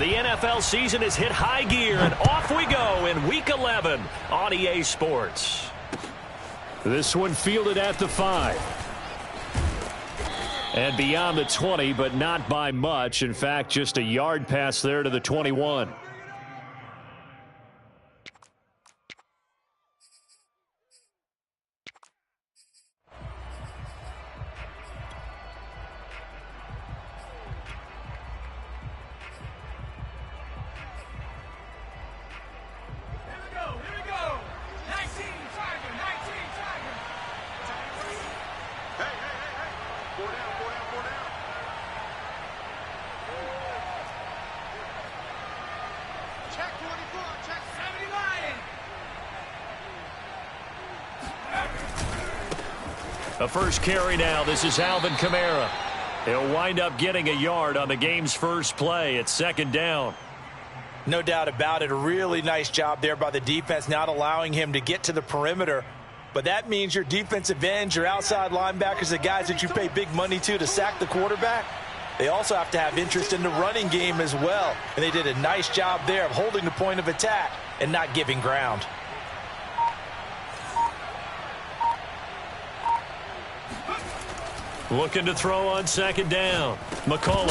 The NFL season has hit high gear, and off we go in Week 11 on EA Sports. This one fielded at the 5. And beyond the 20, but not by much. In fact, just a yard pass there to the 21. A first carry now. This is Alvin Kamara. He'll wind up getting a yard on the game's first play. It's second down. No doubt about it. A really nice job there by the defense, not allowing him to get to the perimeter. But that means your defensive ends, your outside linebackers, the guys that you pay big money to sack the quarterback, they also have to have interest in the running game as well. And they did a nice job there of holding the point of attack and not giving ground. Looking to throw on second down. McCollum.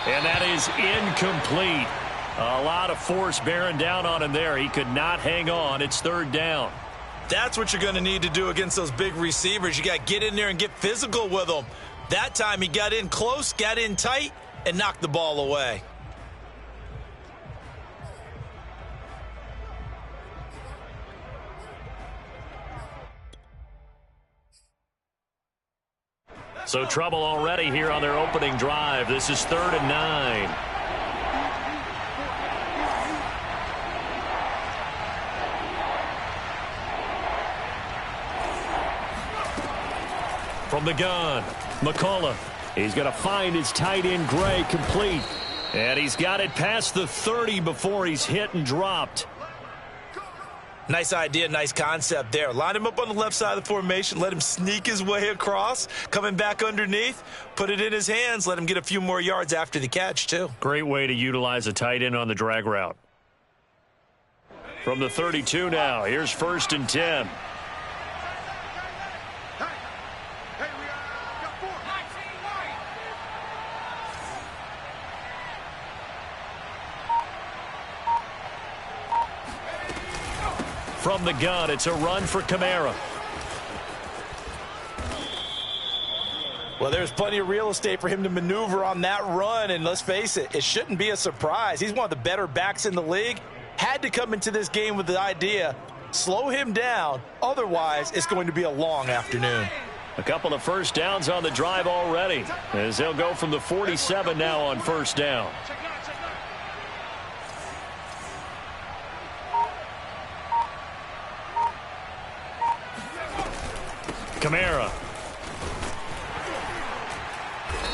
And that is incomplete. A lot of force bearing down on him there. He could not hang on. It's third down. That's what you're going to need to do against those big receivers. You got to get in there and get physical with them. That time he got in close, got in tight, and knocked the ball away. So trouble already here on their opening drive. This is 3rd and 9. From the gun, McCullough. He's going to find his tight end, Gray, complete. And he's got it past the 30 before he's hit and dropped. Nice idea, nice concept there. Line him up on the left side of the formation. Let him sneak his way across. Coming back underneath. Put it in his hands. Let him get a few more yards after the catch, too. Great way to utilize a tight end on the drag route. From the 32 now. Here's 1st and 10. From the gun, it's a run for Kamara. Well, there's plenty of real estate for him to maneuver on that run, and let's face it, it shouldn't be a surprise. He's one of the better backs in the league. Had to come into this game with the idea, slow him down, otherwise it's going to be a long afternoon. A couple of first downs on the drive already, as they'll go from the 47 now on first down. Kamara.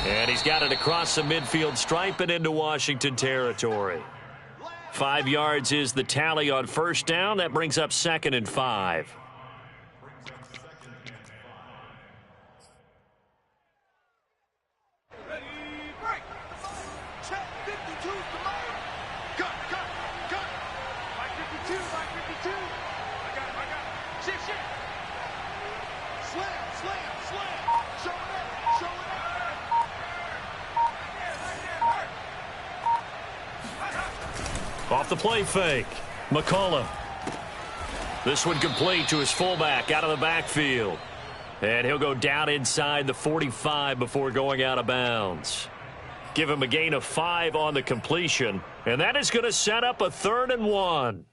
And he's got it across the midfield stripe and into Washington territory. 5 yards is the tally on first down. That brings up 2nd and 5. Off the play fake. McCullough. This one complete to his fullback out of the backfield. And he'll go down inside the 45 before going out of bounds. Give him a gain of 5 on the completion. And that is going to set up a 3rd and 1.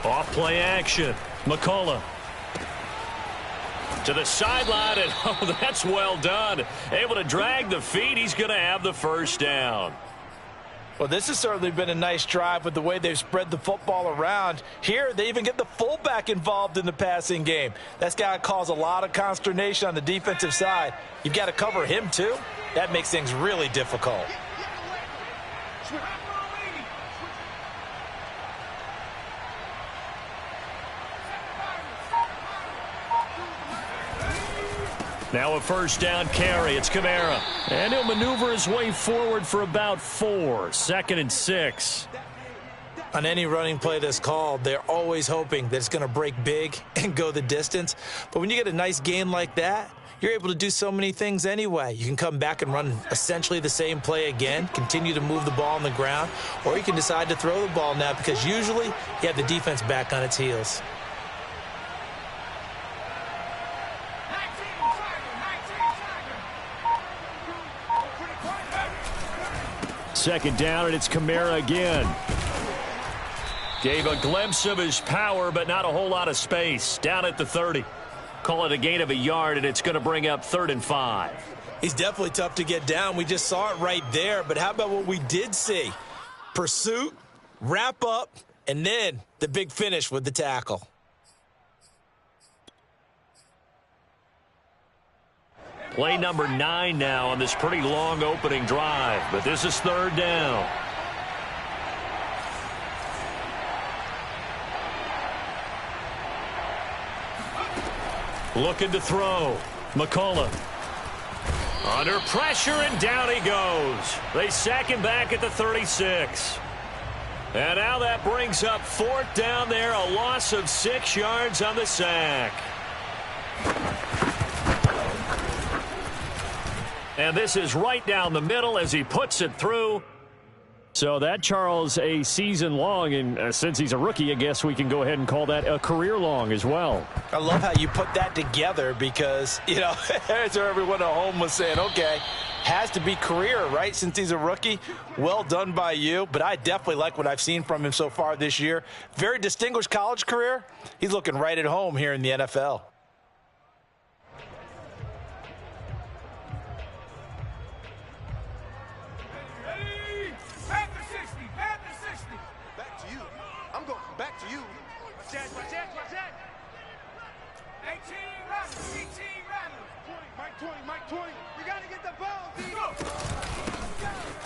Off play action. McCullough. To the sideline, and oh, that's well done. Able to drag the feet. He's going to have the first down. Well, this has certainly been a nice drive with the way they've spread the football around. Here, they even get the fullback involved in the passing game. That's got to cause a lot of consternation on the defensive side. You've got to cover him, too. That makes things really difficult. Now a first down carry. It's Kamara. And he'll maneuver his way forward for about 4. 2nd and 6. On any running play that's called, they're always hoping that it's going to break big and go the distance. But when you get a nice gain like that, you're able to do so many things anyway. You can come back and run essentially the same play again, continue to move the ball on the ground, or you can decide to throw the ball now because usually you have the defense back on its heels. Second down, and it's Kamara again. Gave a glimpse of his power, but not a whole lot of space. Down at the 30. Call it a gain of a yard, and it's going to bring up 3rd and 5. He's definitely tough to get down. We just saw it right there. But how about what we did see? Pursuit, wrap up, and then the big finish with the tackle. Play number 9 now on this pretty long opening drive. But this is 3rd down. Looking to throw. McCullough. Under pressure, and down he goes. They sack him back at the 36. And now that brings up 4th down there. A loss of 6 yards on the sack. And this is right down the middle as he puts it through. So that, Charles, a season long, and since he's a rookie, I guess we can go ahead and call that a career long as well. I love how you put that together because, you know, as everyone at home was saying, okay, has to be career, right, since he's a rookie. Well done by you, but I definitely like what I've seen from him so far this year. Very distinguished college career. He's looking right at home here in the NFL.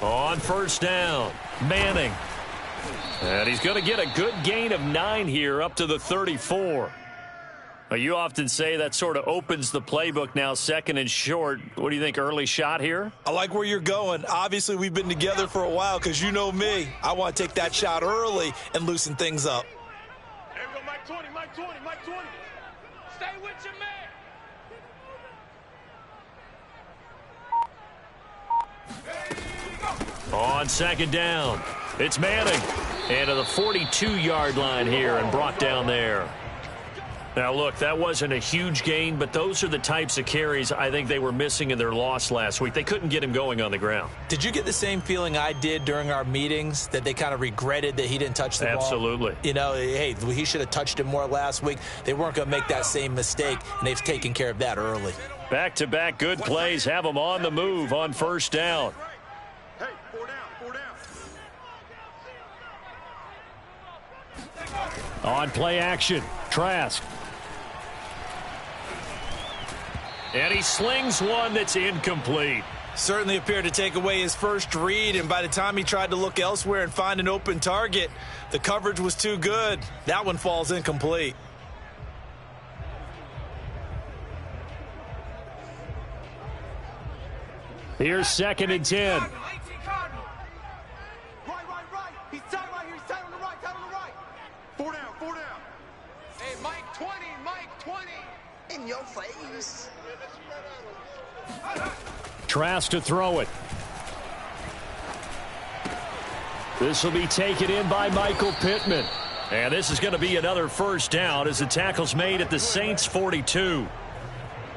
On first down, Manning. And he's going to get a good gain of 9 here up to the 34. Now, you often say that sort of opens the playbook now, 2nd and short. What do you think, early shot here? I like where you're going. Obviously, we've been together for a while because you know me. I want to take that shot early and loosen things up. There we go, Mike 20, Mike 20, Mike 20. Stay with your man. On 2nd down, it's Manning. And to the 42-yard line here and brought down there. Now, look, that wasn't a huge gain, but those are the types of carries I think they were missing in their loss last week. They couldn't get him going on the ground. Did you get the same feeling I did during our meetings, that they kind of regretted that he didn't touch the ball? Absolutely. You know, hey, he should have touched it more last week. They weren't going to make that same mistake, and they've taken care of that early. Back-to-back good plays have them on the move on first down. Hey, 4 down, 4 down. On play action, Trask. And he slings one that's incomplete. Certainly appeared to take away his first read, and by the time he tried to look elsewhere and find an open target, the coverage was too good. That one falls incomplete. Here's 2nd and 10. Right. He's tight right here. He's tight on the right. Tight on the right. 4 down, 4 down. Hey, Mike 20, Mike 20. In your face. Trask to throw it. This will be taken in by Michael Pittman. And this is going to be another first down as the tackle's made at the Saints' 42.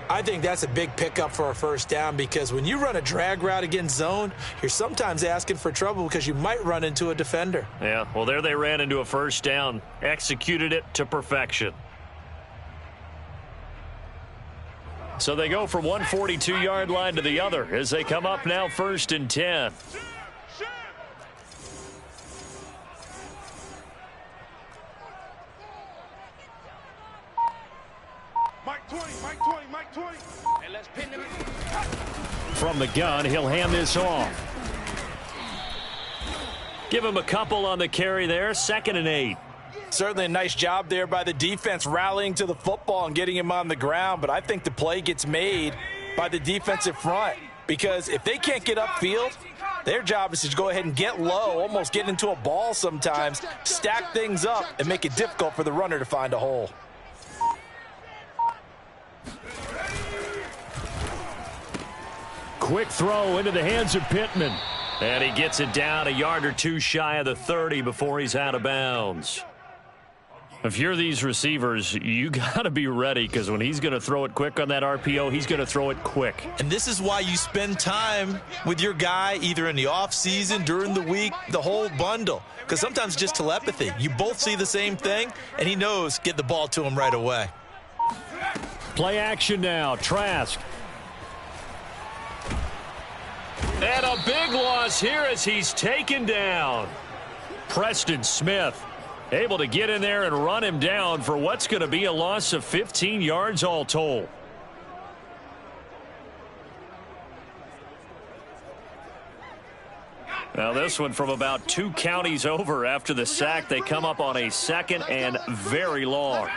I think that's a big pickup for a first down because when you run a drag route against zone, you're sometimes asking for trouble because you might run into a defender. Yeah, well, there they ran into a first down, executed it to perfection. So they go from one 42-yard line to the other as they come up now 1st and 10. Mike Mike 20, Mike 20, Mike 20. Hey, let's pin them. From the gun, he'll hand this off. Give him a couple on the carry there. 2nd and 8. Certainly a nice job there by the defense rallying to the football and getting him on the ground, but I think the play gets made by the defensive front because if they can't get upfield, their job is to go ahead and get low, almost get into a ball sometimes, stack things up, and make it difficult for the runner to find a hole. Quick throw into the hands of Pittman. And he gets it down a yard or two shy of the 30 before he's out of bounds. If you're these receivers, you got to be ready because when he's going to throw it quick on that RPO, he's going to throw it quick. And this is why you spend time with your guy either in the offseason, during the week, the whole bundle. Because sometimes just telepathy. You both see the same thing, and he knows get the ball to him right away. Play action now. Trask. And a big loss here as he's taken down. Preston Smith able to get in there and run him down for what's going to be a loss of 15 yards all told. Now this one from about 2 counties over after the sack. They come up on a 2nd and very long.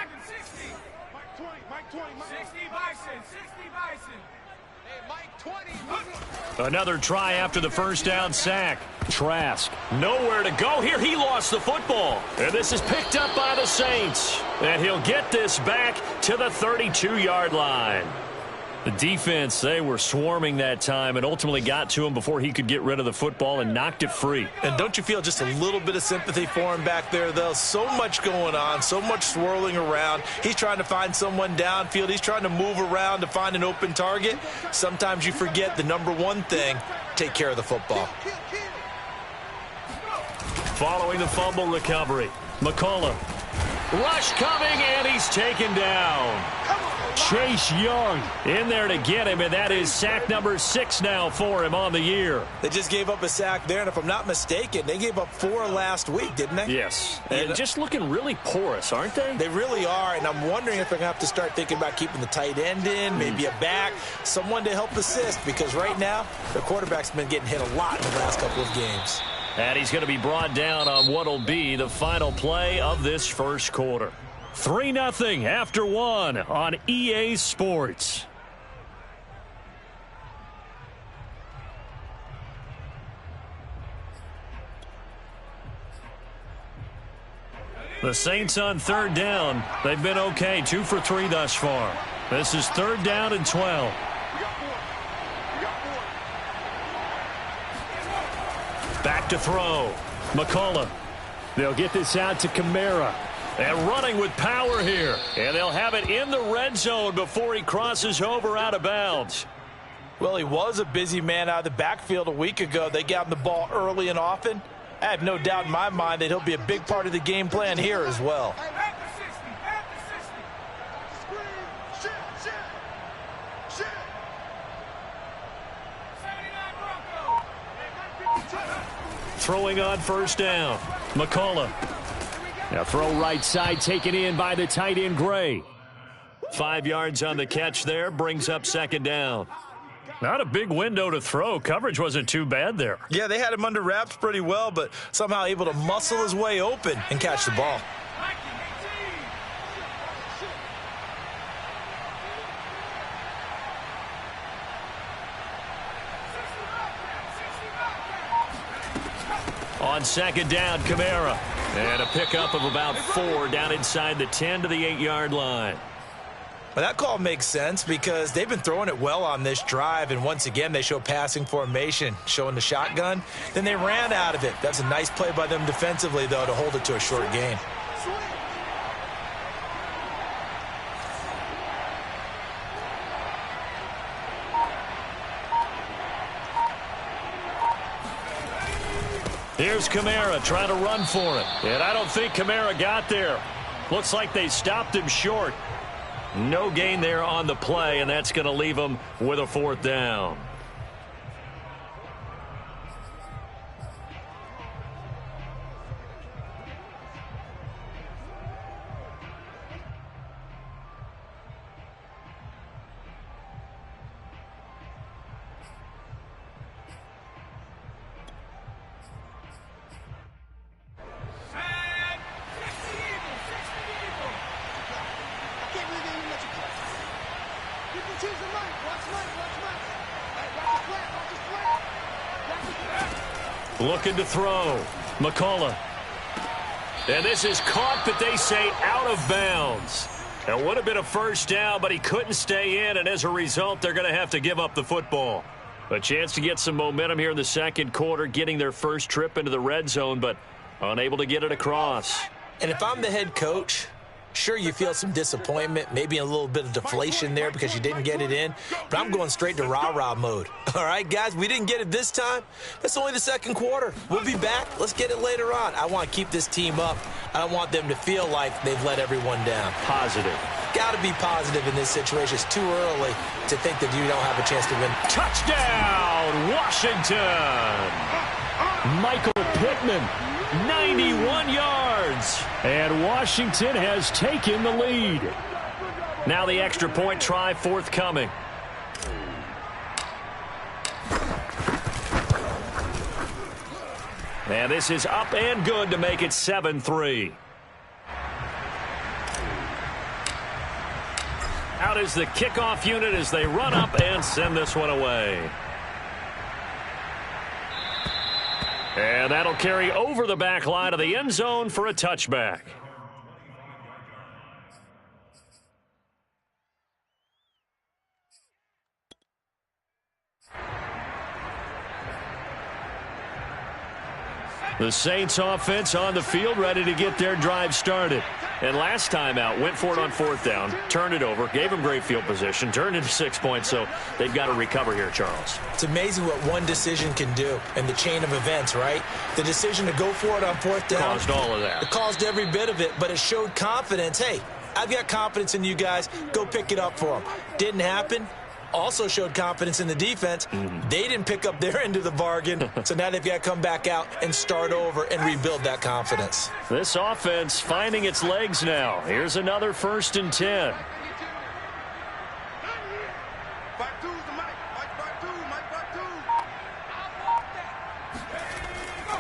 Mike 20, Mike 20, Mike 60 Bison, 60 Bison. Hey, Mike 20. Another try after the first down sack. Trask. Nowhere to go here. He lost the football. And this is picked up by the Saints. And he'll get this back to the 32-yard line. The defense, they were swarming that time and ultimately got to him before he could get rid of the football and knocked it free. And don't you feel just a little bit of sympathy for him back there, though? So much going on, so much swirling around. He's trying to find someone downfield. He's trying to move around to find an open target. Sometimes you forget the number one thing, take care of the football. Following the fumble recovery, McCullough. Rush coming, and he's taken down. Chase Young in there to get him, and that is sack number 6 now for him on the year. They just gave up a sack there, and if I'm not mistaken, they gave up 4 last week, didn't they? Yes, and just looking really porous, aren't they? They really are, and I'm wondering if they're going to have to start thinking about keeping the tight end in, maybe a back, someone to help assist, because right now, the quarterback's been getting hit a lot in the last couple of games. And he's going to be brought down on what will be the final play of this first quarter. 3-0 after 1 on EA Sports. The Saints on 3rd down. They've been okay, 2 for 3 thus far. This is 3rd down and 12. Back to throw. McCullough. They'll get this out to Kamara. And running with power here. And they'll have it in the red zone before he crosses over out of bounds. Well, he was a busy man out of the backfield a week ago. They got him the ball early and often. I have no doubt in my mind that he'll be a big part of the game plan here as well. Throwing on 1st down. McCullough. Now throw right side taken in by the tight end Gray. 5 yards on the catch there, brings up 2nd down. Not a big window to throw. Coverage wasn't too bad there. Yeah, they had him under wraps pretty well, but somehow able to muscle his way open and catch the ball. On 2nd down, Kamara. And a pickup of about 4 down inside the 10 to the 8-yard line. Well, that call makes sense because they've been throwing it well on this drive, and once again they show passing formation, showing the shotgun. Then they ran out of it. That's a nice play by them defensively, though, to hold it to a short gain. Here's Kamara trying to run for it. And I don't think Kamara got there. Looks like they stopped him short. No gain there on the play, and that's going to leave him with a 4th down. Looking to throw. McCullough. And this is caught, but they say out of bounds. It would have been a first down, but he couldn't stay in, and as a result, they're going to have to give up the football. A chance to get some momentum here in the second quarter, getting their first trip into the red zone, but unable to get it across. And if I'm the head coach, sure, you feel some disappointment, maybe a little bit of deflation there because you didn't get it in, but I'm going straight to rah-rah mode. All right, guys, we didn't get it this time. That's only the second quarter. We'll be back. Let's get it later on. I want to keep this team up. I don't want them to feel like they've let everyone down. Positive. Got to be positive in this situation. It's too early to think that you don't have a chance to win. Touchdown, Washington! Michael Pittman, 91 yards. And Washington has taken the lead. Now the extra point try forthcoming. And this is up and good to make it 7-3. Out is the kickoff unit as they run up and send this one away. And that'll carry over the back line of the end zone for a touchback. The Saints offense on the field, ready to get their drive started. And last time out, went for it on fourth down, turned it over, gave them great field position, turned into 6 points, so they've got to recover here, Charles. It's amazing what one decision can do in the chain of events, right? The decision to go for it on fourth down. Caused all of that. It caused every bit of it, but it showed confidence. Hey, I've got confidence in you guys. Go pick it up for them. Didn't happen. Also showed confidence in the defense. They didn't pick up their end of the bargain, so now they've got to come back out and start over and rebuild that confidence. This offense finding its legs now. Here's another 1st and 10.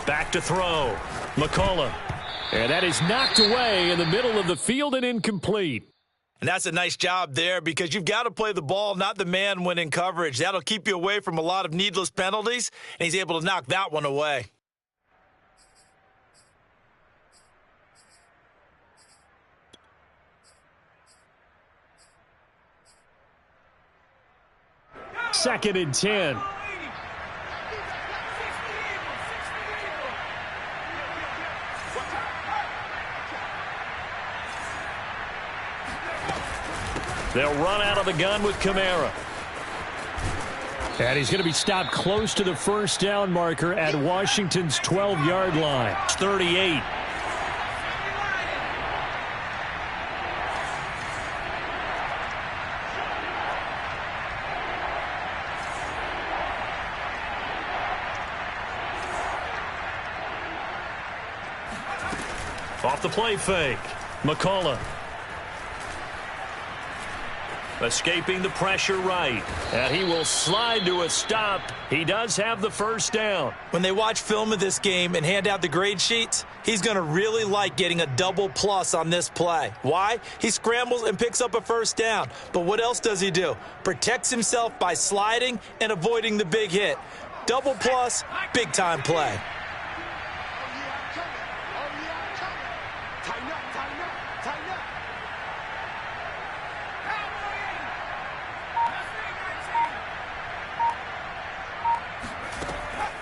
Back to throw. McCullough. And that is knocked away in the middle of the field and incomplete. And that's a nice job there because you've got to play the ball, not the man when in coverage. That'll keep you away from a lot of needless penalties, and he's able to knock that one away. Second and 10. They'll run out of the gun with Kamara. And he's going to be stopped close to the first down marker at Washington's 12-yard line. 38. Off the play fake. McCullough. Escaping the pressure right. And he will slide to a stop. He does have the first down. When they watch film of this game and hand out the grade sheets, he's going to really like getting a double plus on this play. Why? He scrambles and picks up a first down. But what else does he do? Protects himself by sliding and avoiding the big hit. Double plus, big time play.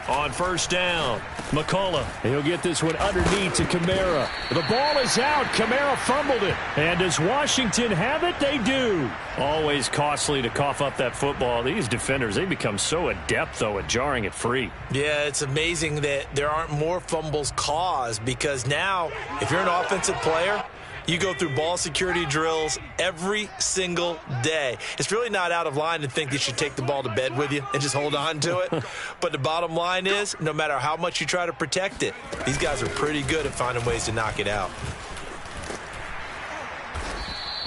On first down, McCullough. He'll get this one underneath to Kamara. The ball is out. Kamara fumbled it. And does Washington have it? They do. Always costly to cough up that football. These defenders, they become so adept, though, at jarring it free. Yeah, it's amazing that there aren't more fumbles caused because now, if you're an offensive player, you go through ball security drills every single day. It's really not out of line to think you should take the ball to bed with you and just hold on to it. But the bottom line is, no matter how much you try to protect it, these guys are pretty good at finding ways to knock it out.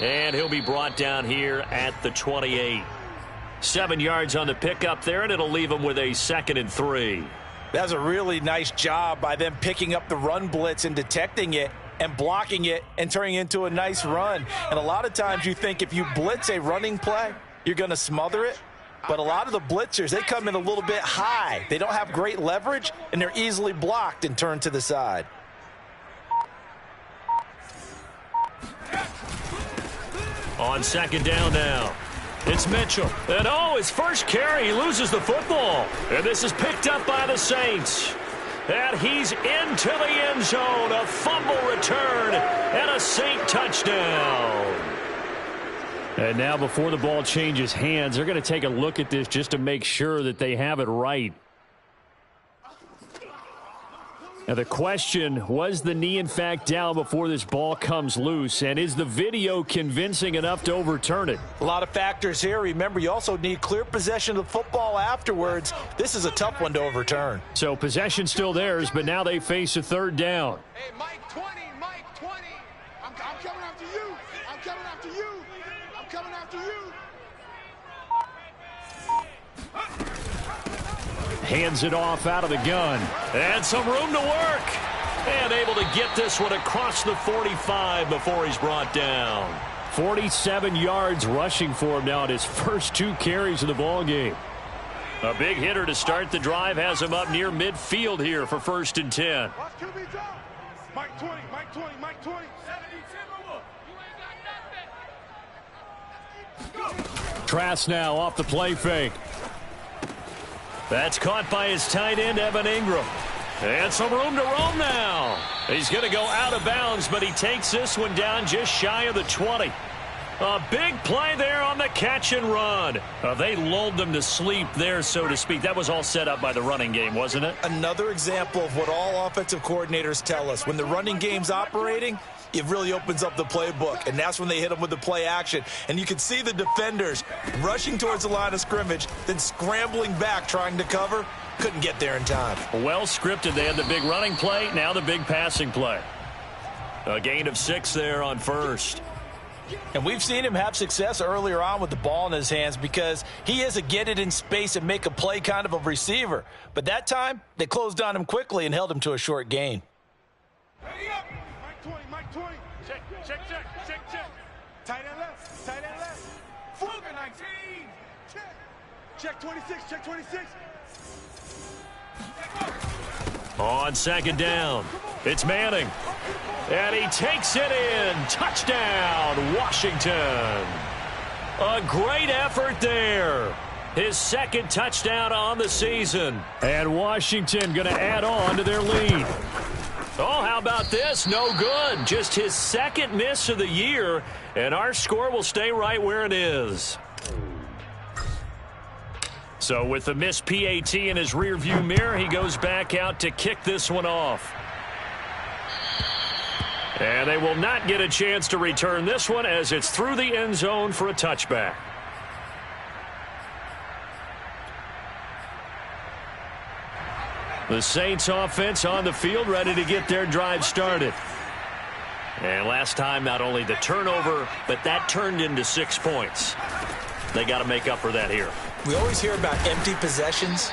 And he'll be brought down here at the 28. 7 yards on the pickup there, and it'll leave him with a 2nd and 3. That's a really nice job by them picking up the run blitz and detecting it and blocking it and turning it into a nice run. And a lot of times you think if you blitz a running play, you're going to smother it. But a lot of the blitzers, they come in a little bit high. They don't have great leverage, and they're easily blocked and turned to the side. On second down now, it's Mitchell. And his first carry, he loses the football. And this is picked up by the Saints. And he's into the end zone. A fumble return and a Saint touchdown. And now before the ball changes hands, they're going to take a look at this just to make sure that they have it right. Now the question, was the knee in fact down before this ball comes loose? And is the video convincing enough to overturn it? A lot of factors here. Remember, you also need clear possession of the football afterwards. This is a tough one to overturn. So possession still theirs, but now they face a third down. Hey, Mike 20, Mike 20. I'm coming after you. I'm coming after you. I'm coming after you. Hands it off out of the gun. And some room to work. And able to get this one across the 45 before he's brought down. 47 yards rushing for him now at his first 2 carries of the ball game. A big hitter to start the drive has him up near midfield here for 1st and 10. Watch QB drop. Mike 20, Mike 20, Mike 20. Trask now off the play fake. That's caught by his tight end, Evan Ingram. And some room to roam now. He's going to go out of bounds, but he takes this one down just shy of the 20. A big play there on the catch and run. They lulled them to sleep there, so to speak. That was all set up by the running game, wasn't it? Another example of what all offensive coordinators tell us. When the running game's operating, it really opens up the playbook, and that's when they hit them with the play action. And you can see the defenders rushing towards the line of scrimmage, then scrambling back trying to cover. Couldn't get there in time. Well scripted. They had the big running play, now the big passing play. A gain of 6 there on first. And we've seen him have success earlier on with the ball in his hands because he is a get it in space and make a play kind of a receiver. But that time, they closed on him quickly and held him to a short gain. Ready up. Mike 20, Mike 20. Check, check, check, check, check. Tight end left, tight end left. Fluker 19. Check. Check 26, check 26. On second down, it's Manning. And he takes it in. Touchdown, Washington. A great effort there. His second touchdown on the season. And Washington going to add on to their lead. Oh, how about this? No good. Just his second miss of the year. And our score will stay right where it is. So with the missed PAT in his rearview mirror, he goes back out to kick this one off. And they will not get a chance to return this one as it's through the end zone for a touchback. The Saints offense on the field ready to get their drive started. And last time, not only the turnover, but that turned into 6 points. They got to make up for that here. We always hear about empty possessions,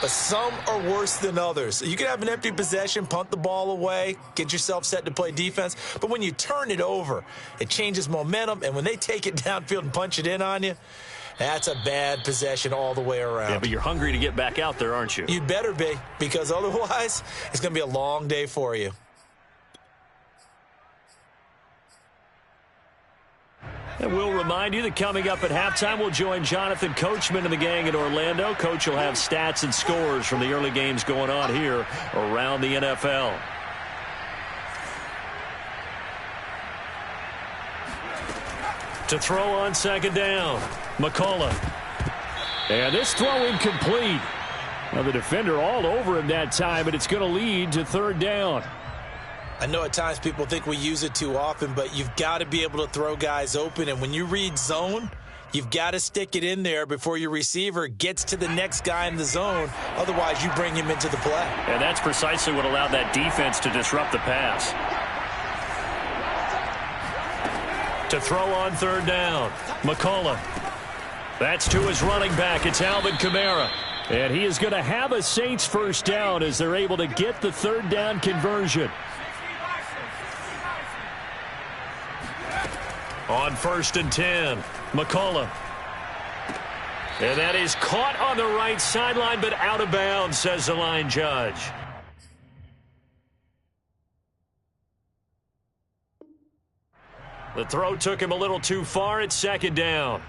but some are worse than others. You can have an empty possession, punt the ball away, get yourself set to play defense, but when you turn it over, it changes momentum, and when they take it downfield and punch it in on you, that's a bad possession all the way around. Yeah, but you're hungry to get back out there, aren't you? You'd better be, because otherwise, it's going to be a long day for you. And we'll remind you that coming up at halftime, we'll join Jonathan Coachman and the gang in Orlando. Coach will have stats and scores from the early games going on here around the NFL. To throw on second down, McCullough. And this throw incomplete. Now the defender all over him that time, but it's going to lead to third down. I know at times people think we use it too often, but you've got to be able to throw guys open. And when you read zone, you've got to stick it in there before your receiver gets to the next guy in the zone. Otherwise, you bring him into the play. And that's precisely what allowed that defense to disrupt the pass. To throw on third down, McCullough. That's to his running back. It's Alvin Kamara. And he is going to have a Saints first down as they're able to get the third down conversion. On 1st and 10, McCullough. And that is caught on the right sideline, but out of bounds, says the line judge. The throw took him a little too far. It's second down.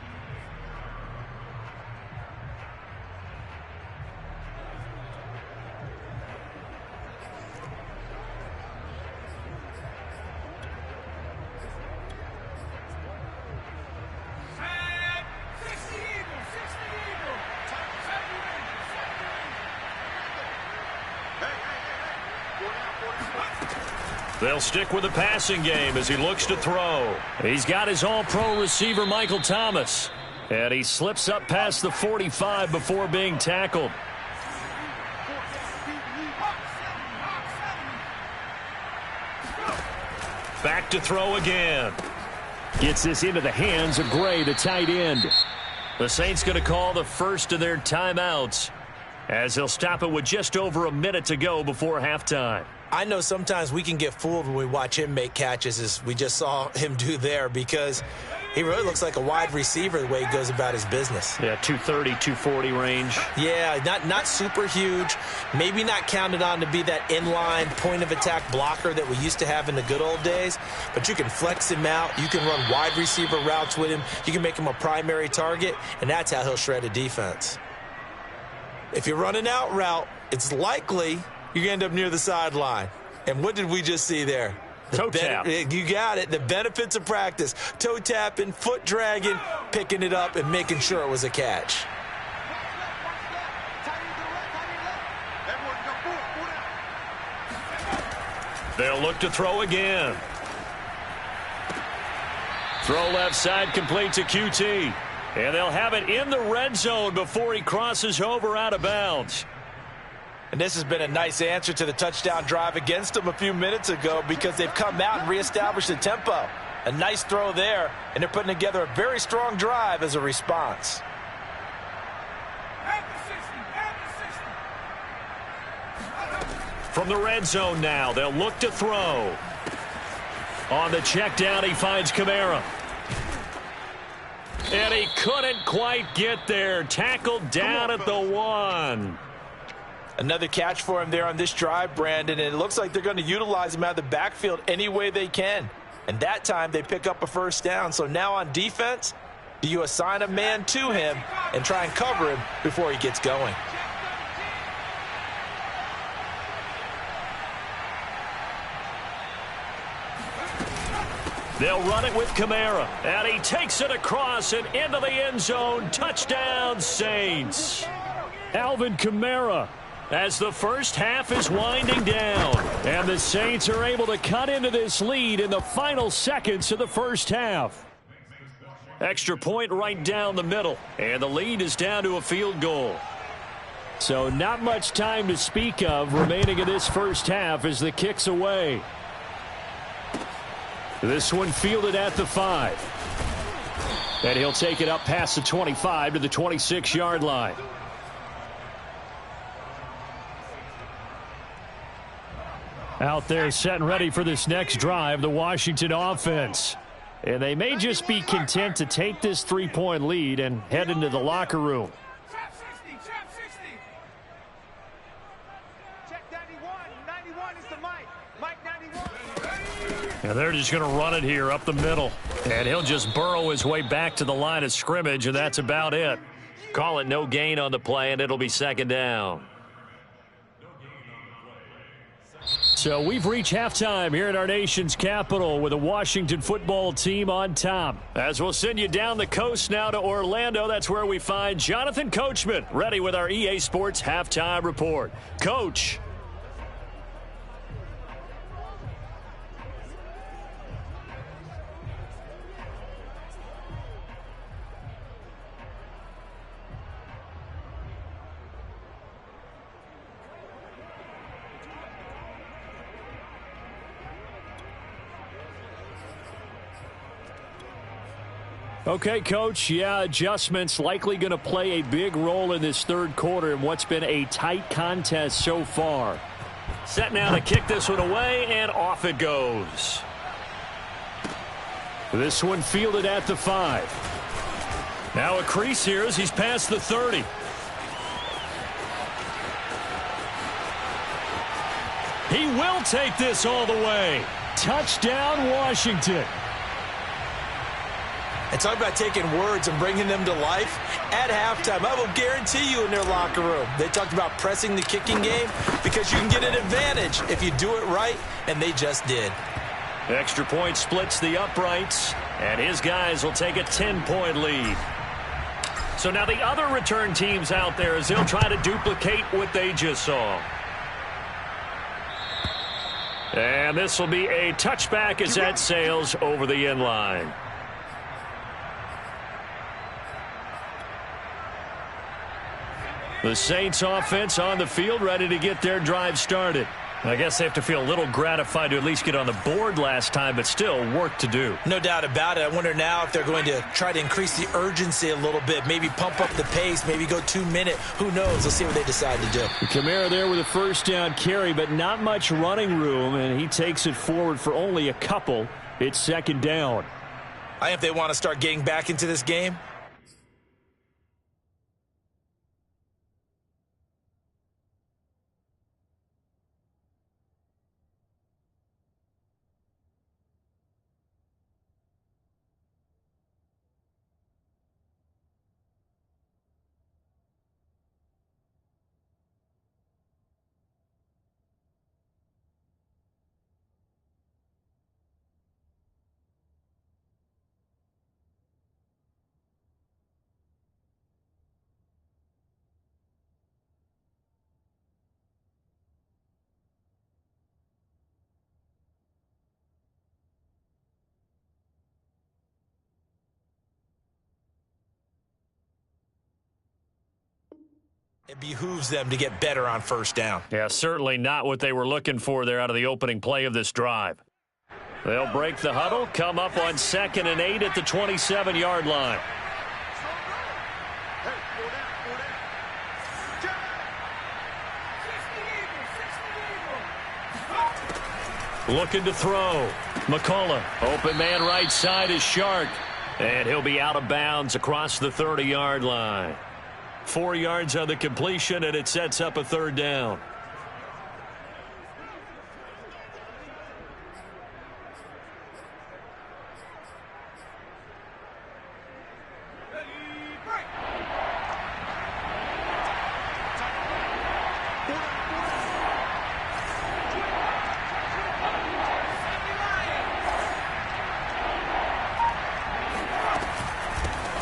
They'll stick with the passing game as he looks to throw. He's got his all-pro receiver, Michael Thomas. And he slips up past the 45 before being tackled. Back to throw again. Gets this into the hands of Gray, the tight end. The Saints going to call the first of their timeouts as they'll stop it with just over a minute to go before halftime. I know sometimes we can get fooled when we watch him make catches, as we just saw him do there, because he really looks like a wide receiver the way he goes about his business. Yeah, 230, 240 range. Yeah, not super huge. Maybe not counted on to be that inline point-of-attack blocker that we used to have in the good old days, but you can flex him out. You can run wide receiver routes with him. You can make him a primary target, and that's how he'll shred a defense. If you're running out route, it's likely you end up near the sideline. And what did we just see there? Toe tap. You got it. The benefits of practice. Toe tapping, foot dragging, picking it up, and making sure it was a catch. They'll look to throw again. Throw left side, complete to QT. And they'll have it in the red zone before he crosses over out of bounds. And this has been a nice answer to the touchdown drive against them a few minutes ago, because they've come out and reestablished the tempo. A nice throw there, and they're putting together a very strong drive as a response. From the red zone now, they'll look to throw. On the check down, he finds Kamara. And he couldn't quite get there. Tackled down at the 1. Another catch for him there on this drive, Brandon, and it looks like they're going to utilize him out of the backfield any way they can. And that time they pick up a first down. So now on defense, do you assign a man to him and try and cover him before he gets going? They'll run it with Kamara, and he takes it across and into the end zone. Touchdown, Saints. Alvin Kamara. As the first half is winding down. And the Saints are able to cut into this lead in the final seconds of the first half. Extra point right down the middle. And the lead is down to a field goal. So not much time to speak of remaining in this first half as the kick's away. This one fielded at the 5. And he'll take it up past the 25 to the 26-yard line. Out there set and ready for this next drive, the Washington offense. And they may just be content to take this 3-point lead and head into the locker room. And they're just going to run it here up the middle. And he'll just burrow his way back to the line of scrimmage, and that's about it. Call it no gain on the play, and it'll be second down. So we've reached halftime here in our nation's capital with the Washington football team on top. As we'll send you down the coast now to Orlando, that's where we find Jonathan Coachman ready with our EA Sports halftime report. Coach. Okay, Coach, yeah, adjustments likely going to play a big role in this third quarter in what's been a tight contest so far. Set now to kick this one away, and off it goes. This one fielded at the 5. Now a crease here as he's past the 30. He will take this all the way. Touchdown, Washington. And talk about taking words and bringing them to life. At halftime, I will guarantee you in their locker room, they talked about pressing the kicking game because you can get an advantage if you do it right, and they just did. Extra point splits the uprights, and his guys will take a 10-point lead. So now the other return teams out there as they'll try to duplicate what they just saw. And this will be a touchback as that sails over the end line. The Saints offense on the field ready to get their drive started. I guess they have to feel a little gratified to at least get on the board last time, but still work to do. No doubt about it. I wonder now if they're going to try to increase the urgency a little bit, maybe pump up the pace, maybe go 2 minute. Who knows? Let's see what they decide to do. Kamara there with a first down carry, but not much running room, and he takes it forward for only a couple. It's second down. I think if they want to start getting back into this game, it behooves them to get better on first down. Yeah, certainly not what they were looking for there out of the opening play of this drive. They'll break the huddle, come up on 2nd and 8 at the 27-yard line. Looking to throw. McCullough. Open man right side is Shark. And he'll be out of bounds across the 30-yard line. 4 yards on the completion, and it sets up a third down.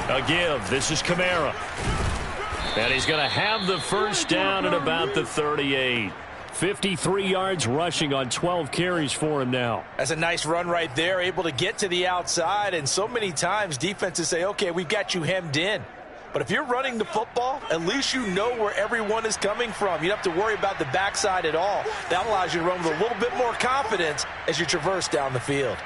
A give. This is Kamara. And he's going to have the first down at about the 38. 53 yards rushing on 12 carries for him now. That's a nice run right there, able to get to the outside. And so many times defenses say, okay, we've got you hemmed in. But if you're running the football, at least you know where everyone is coming from. You don't have to worry about the backside at all. That allows you to run with a little bit more confidence as you traverse down the field.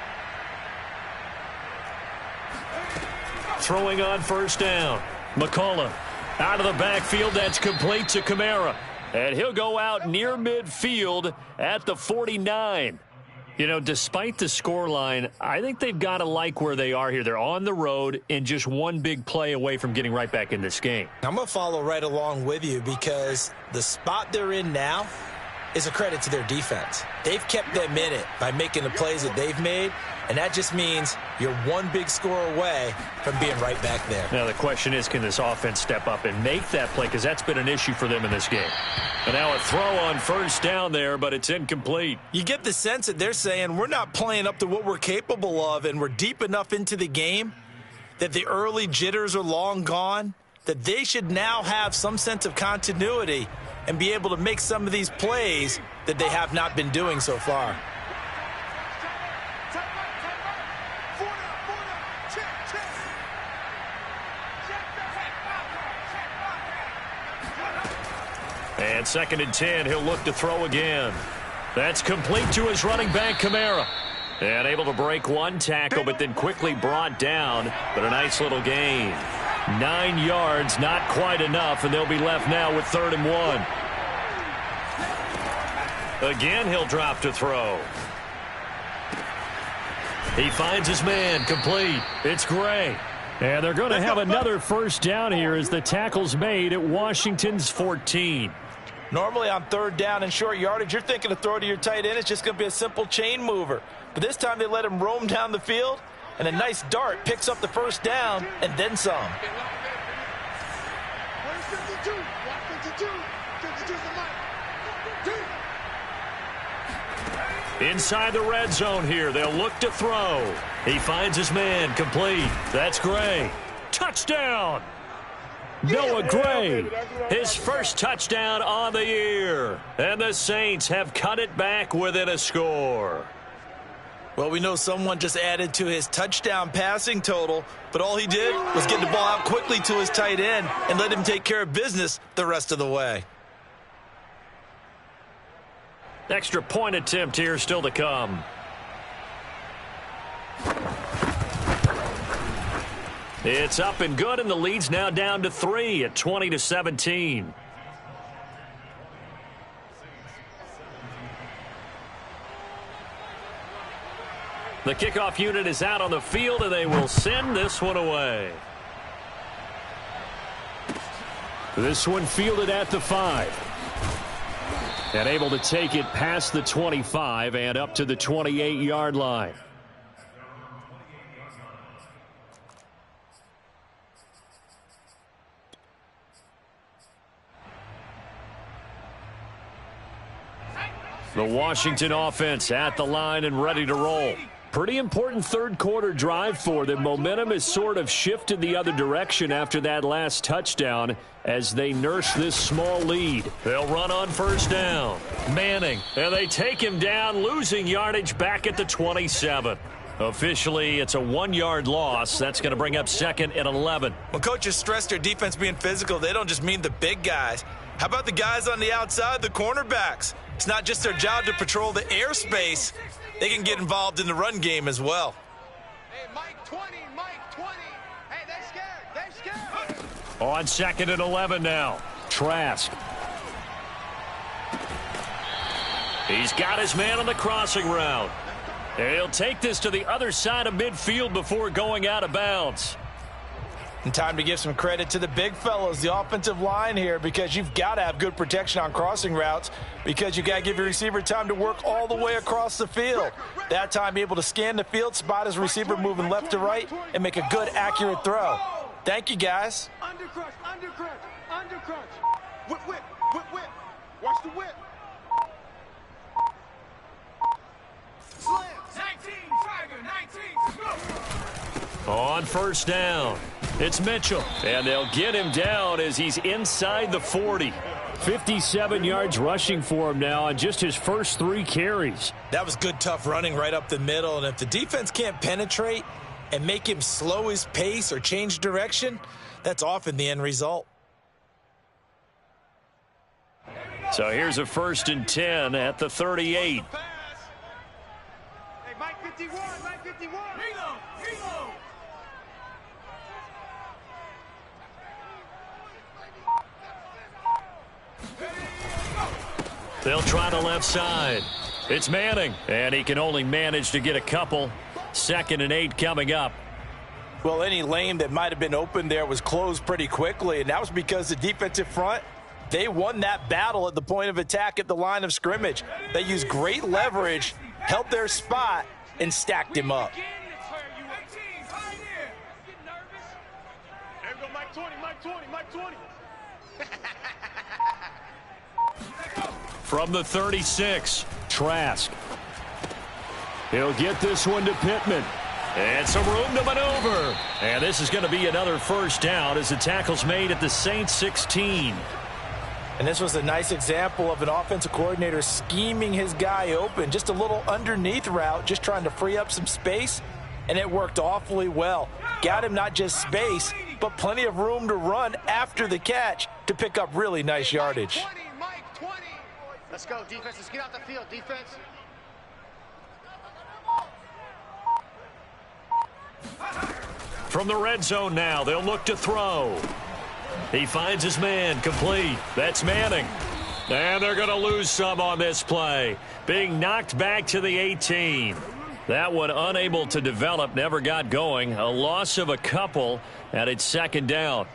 Throwing on first down. McCullough. Out of the backfield, that's complete to Kamara. And he'll go out near midfield at the 49. You know, despite the scoreline, I think they've got to like where they are here. They're on the road and just one big play away from getting right back in this game. I'm going to follow right along with you because the spot they're in now is a credit to their defense. They've kept them in it by making the plays that they've made, and that just means you're one big score away from being right back there. Now the question is, can this offense step up and make that play? Because that's been an issue for them in this game. And now a throw on first down there, but it's incomplete. You get the sense that they're saying we're not playing up to what we're capable of, and we're deep enough into the game that the early jitters are long gone, that they should now have some sense of continuity and be able to make some of these plays that they have not been doing so far. And 2nd and 10, he'll look to throw again. That's complete to his running back, Kamara. And able to break one tackle, but then quickly brought down. But a nice little gain. 9 yards, not quite enough, and they'll be left now with 3rd and 1. Again, he'll drop to throw. He finds his man, complete. It's Gray. And they're going to have another first down here as the tackle's made at Washington's 14. Normally on third down and short yardage, you're thinking to throw to your tight end. It's just going to be a simple chain mover. But this time they let him roam down the field, and a nice dart picks up the first down and then some. Inside the red zone here, they'll look to throw. He finds his man, complete. That's Gray. Touchdown! Noah Gray, his first touchdown on the year. And the Saints have cut it back within a score. Well, we know someone just added to his touchdown passing total, but all he did was get the ball out quickly to his tight end and let him take care of business the rest of the way. Extra point attempt here still to come. It's up and good, and the lead's now down to 3 at 20-17. The kickoff unit is out on the field, and they will send this one away. This one fielded at the 5. And able to take it past the 25 and up to the 28-yard line. The Washington offense at the line and ready to roll. Pretty important third quarter drive for them. Momentum has sort of shifted the other direction after that last touchdown as they nurse this small lead. They'll run on first down. Manning, and they take him down, losing yardage back at the 27. Officially, it's a 1-yard loss. That's going to bring up second and 11. When coaches stress their defense being physical, they don't just mean the big guys. How about the guys on the outside, the cornerbacks? It's not just their job to patrol the airspace. They can get involved in the run game as well. Hey, Mike 20, Mike 20. Hey, they're scared. On second and 11 now. Trask. He's got his man on the crossing route. And he'll take this to the other side of midfield before going out of bounds. And time to give some credit to the big fellas, the offensive line here, because you've got to have good protection on crossing routes because you got to give your receiver time to work all the way across the field. That time, be able to scan the field, spot his receiver moving left to right, and make a good, accurate throw. Thank you, guys. Undercrush, undercrush, undercrush. Whip, whip, whip, whip. Watch the whip. Slam. 19, Tiger, 19, go. On first down, it's Mitchell. And they'll get him down as he's inside the 40. 57 yards rushing for him now on just his first 3 carries. That was good, tough running right up the middle. And if the defense can't penetrate and make him slow his pace or change direction, that's often the end result. So here's a 1st and 10 at the 38. Hey, Mike 51, Mike 51. Reload, reload. They'll try the left side. It's Manning, and he can only manage to get a couple. 2nd and 8 coming up. Well, any lane that might have been open there was closed pretty quickly, and that was because the defensive front, they won that battle at the point of attack at the line of scrimmage. They used great leverage, held their spot, and stacked him up. There we go, Mike 20, Mike 20, Mike 20. From the 36, Trask. He'll get this one to Pittman. And some room to maneuver. And this is going to be another first down as the tackle's made at the Saints 16. And this was a nice example of an offensive coordinator scheming his guy open. Just a little underneath route, just trying to free up some space. And it worked awfully well. Got him not just space, but plenty of room to run after the catch to pick up really nice yardage. Mike 20. Let's go, defense. Let's get out the field, defense. From the red zone now, they'll look to throw. He finds his man, complete. That's Manning. And they're going to lose some on this play. Being knocked back to the 18. That one unable to develop, never got going. A loss of a couple, and it's second down.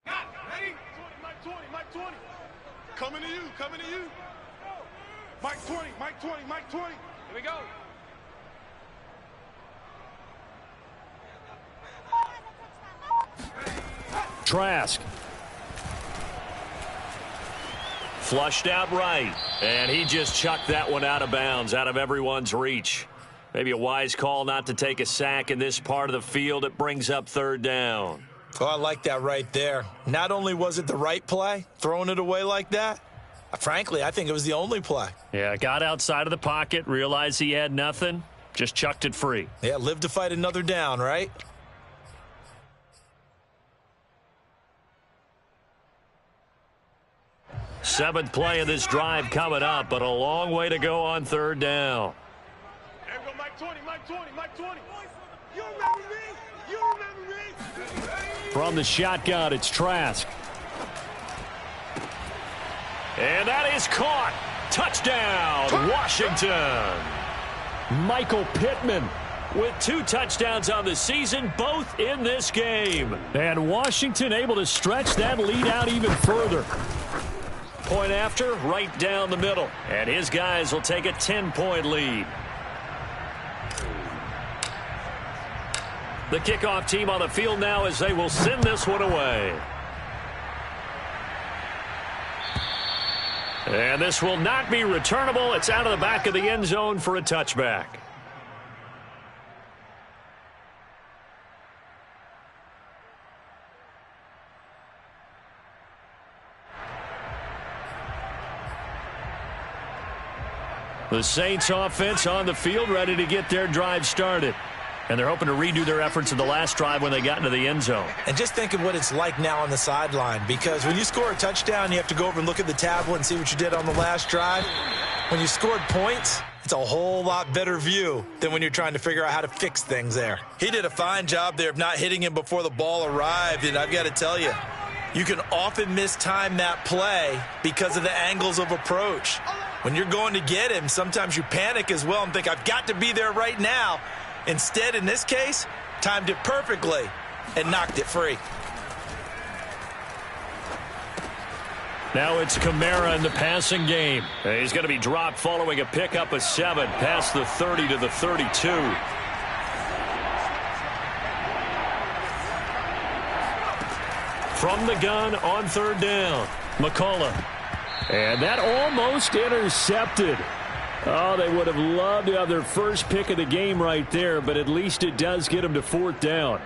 Ready? Mike 20, Mike 20. Coming to you, coming to you. Mike 20, Mike 20, Mike 20. Here we go. Trask. Flushed out right, and he just chucked that one out of bounds, out of everyone's reach. Maybe a wise call not to take a sack in this part of the field. It brings up third down. Oh, I like that right there. Not only was it the right play, throwing it away like that, frankly, I think it was the only play. Yeah, got outside of the pocket, realized he had nothing, just chucked it free. Yeah, live to fight another down, right? Seventh play of this drive coming up, but a long way to go on third down. There we go, Mike 20, Mike 20, Mike 20. You remember me? You remember me? From the shotgun, it's Trask. And that is caught. Touchdown, Washington. Michael Pittman. With 2 touchdowns on the season, both in this game. And Washington able to stretch that lead out even further. Point after, right down the middle. And his guys will take a 10-point lead. The kickoff team on the field now as they will send this one away. And this will not be returnable. It's out of the back of the end zone for a touchback. The Saints offense on the field, ready to get their drive started. And they're hoping to redo their efforts in the last drive when they got into the end zone. And just think of what it's like now on the sideline, because when you score a touchdown, you have to go over and look at the tablet and see what you did on the last drive. When you scored points, it's a whole lot better view than when you're trying to figure out how to fix things there. He did a fine job there of not hitting him before the ball arrived, and I've got to tell you, you can often mistime that play because of the angles of approach. When you're going to get him, sometimes you panic as well and think, I've got to be there right now. Instead, in this case, timed it perfectly and knocked it free. Now it's Kamara in the passing game. He's going to be dropped following a pickup of 7 past the 30 to the 32. From the gun on third down, McCullough. And that almost intercepted. Oh, they would have loved to have their first pick of the game right there, but at least it does get them to fourth down.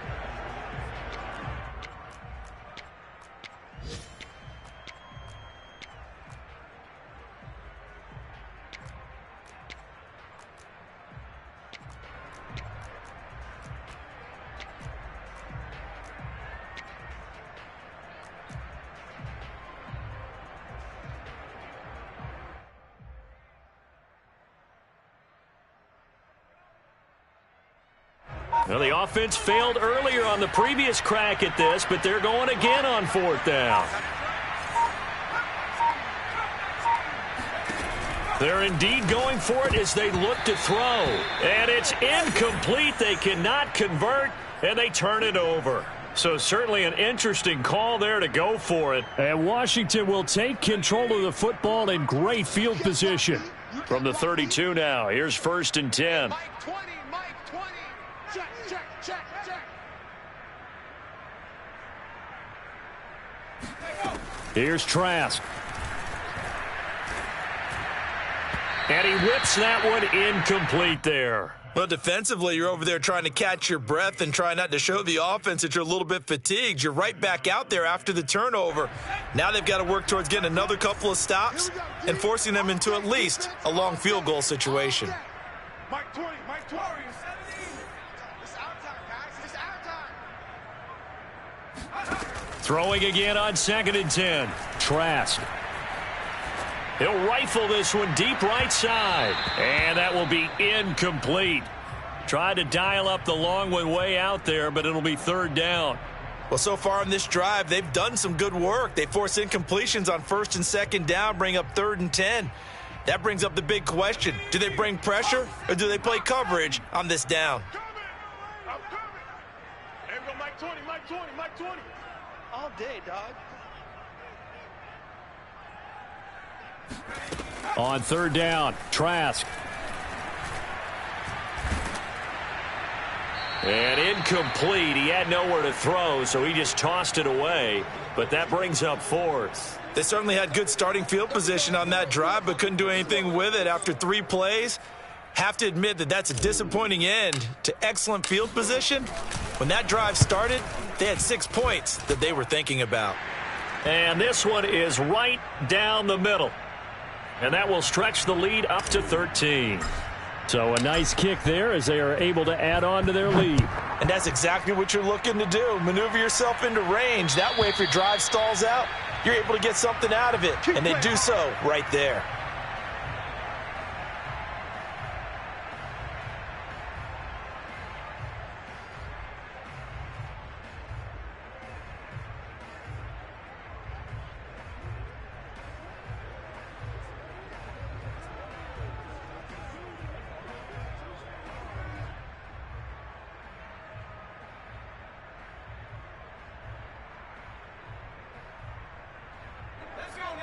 Well, the offense failed earlier on the previous crack at this, but they're going again on fourth down. They're indeed going for it as they look to throw. And it's incomplete. They cannot convert, and they turn it over. So certainly an interesting call there to go for it. And Washington will take control of the football in great field position. From the 32 now, here's 1st and 10. Mike 20, Mike 20. Check, check, check, check. Here's Trask. And he whips that one incomplete there. Well, defensively, you're over there trying to catch your breath and try not to show the offense that you're a little bit fatigued. You're right back out there after the turnover. Now they've got to work towards getting another couple of stops and forcing them into at least a long field goal situation. Mike 20, Mike 20. It's our time, guys. It's our time. Throwing again on 2nd and 10. Trask. He'll rifle this one deep right side. And that will be incomplete. Tried to dial up the long one way out there, but it'll be third down. Well, so far in this drive, they've done some good work. They force incompletions on first and second down, bring up 3rd and 10. That brings up the big question. Do they bring pressure or do they play coverage on this down? I'm coming. There we go, Mike 20, Mike 20, Mike 20. All day, dog. On third down, Trask. And incomplete. He had nowhere to throw, so he just tossed it away. But that brings up 4th. They certainly had good starting field position on that drive, but couldn't do anything with it after 3 plays. Have to admit that that's a disappointing end to excellent field position. When that drive started, they had 6 points that they were thinking about. And this one is right down the middle. And that will stretch the lead up to 13. So a nice kick there as they are able to add on to their lead. And that's exactly what you're looking to do. Maneuver yourself into range. That way, if your drive stalls out, you're able to get something out of it. And they do so right there.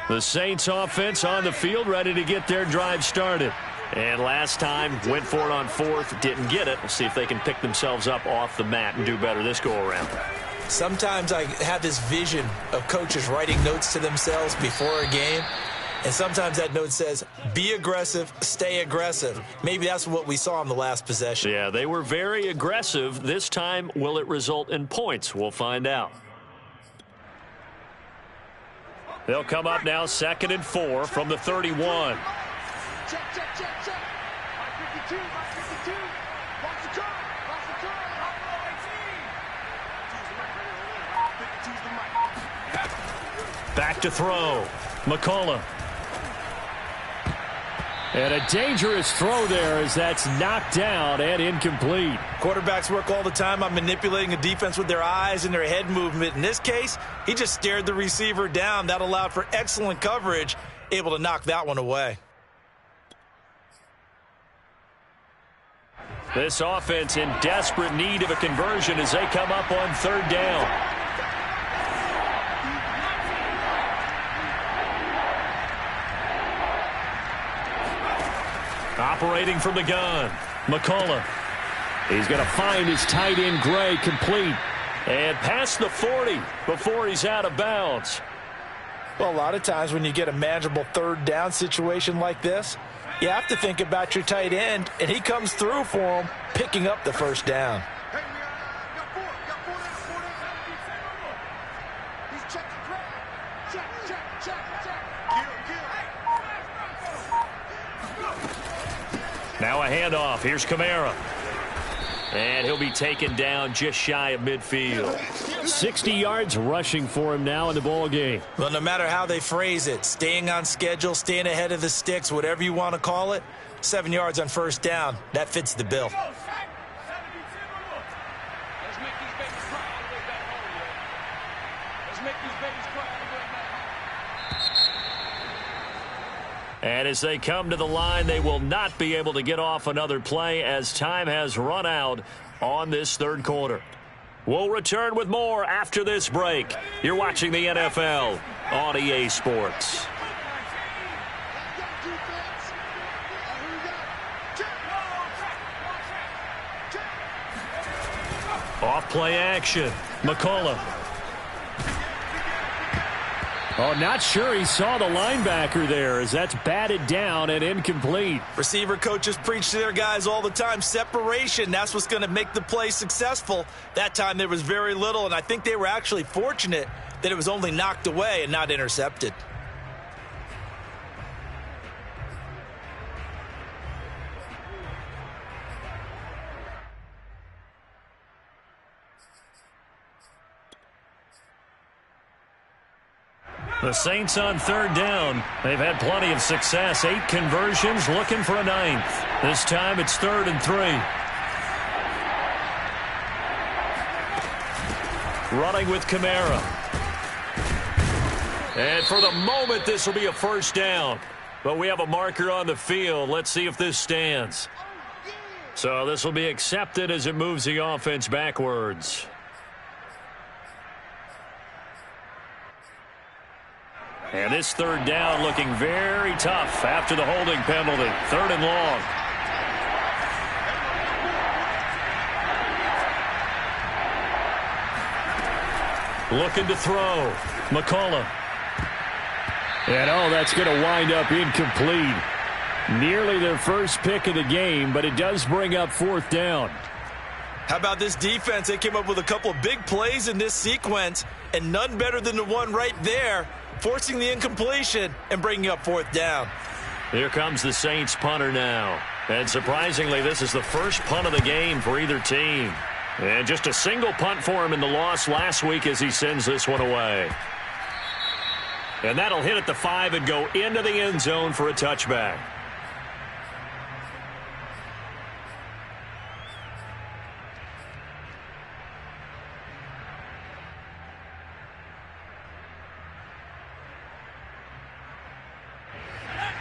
The Saints offense on the field, ready to get their drive started. And last time, went for it on 4th, didn't get it. We'll see if they can pick themselves up off the mat and do better this go-around. Sometimes I have this vision of coaches writing notes to themselves before a game, and sometimes that note says, be aggressive, stay aggressive. Maybe that's what we saw in the last possession. Yeah, they were very aggressive. This time, will it result in points? We'll find out. They'll come up now 2nd and 4 from the 31. Check, check, check, check. Mike 52, Mike 52. Watch the curve, watch the curve. 52's the mic. Back to throw. McCullough. And a dangerous throw there as that's knocked down and incomplete. Quarterbacks work all the time on manipulating a defense with their eyes and their head movement. In this case, he just stared the receiver down. That allowed for excellent coverage, able to knock that one away. This offense in desperate need of a conversion as they come up on 3rd down. Operating from the gun, McCullough. He's going to find his tight end, Gray, complete. And past the 40 before he's out of bounds. Well, a lot of times when you get a manageable 3rd down situation like this, you have to think about your tight end, and he comes through for him, picking up the 1st down. Hey, got four there. He's checking crowd. Check. Now a handoff. Here's Kamara. And he'll be taken down just shy of midfield. 60 yards rushing for him now in the ball game. Well, no matter how they phrase it, staying on schedule, staying ahead of the sticks, whatever you want to call it, 7 yards on 1st down, that fits the bill. And as they come to the line, they will not be able to get off another play as time has run out on this 3rd quarter. We'll return with more after this break. You're watching the NFL on EA Sports. Off play action. McCullough. Oh, not sure he saw the linebacker there as that's batted down and incomplete. Receiver coaches preach to their guys all the time. Separation, that's what's going to make the play successful. That time there was very little, and I think they were actually fortunate that it was only knocked away and not intercepted. The Saints on 3rd down. They've had plenty of success. 8 conversions, looking for a 9th. This time it's 3rd and 3. running with Kamara. And for the moment, this will be a first down. But we have a marker on the field. Let's see if this stands. So this will be accepted as it moves the offense backwards. And this third down looking very tough after the holding penalty. 3rd and long. Looking to throw. McCullough. And, that's going to wind up incomplete. Nearly their first pick of the game, but it does bring up 4th down. How about this defense? They came up with a couple of big plays in this sequence, and none better than the one right there, forcing the incompletion and bringing up 4th down. Here comes the Saints punter now. And surprisingly, this is the first punt of the game for either team. And just a single punt for him in the loss last week as he sends this one away. And that'll hit at the 5 and go into the end zone for a touchback.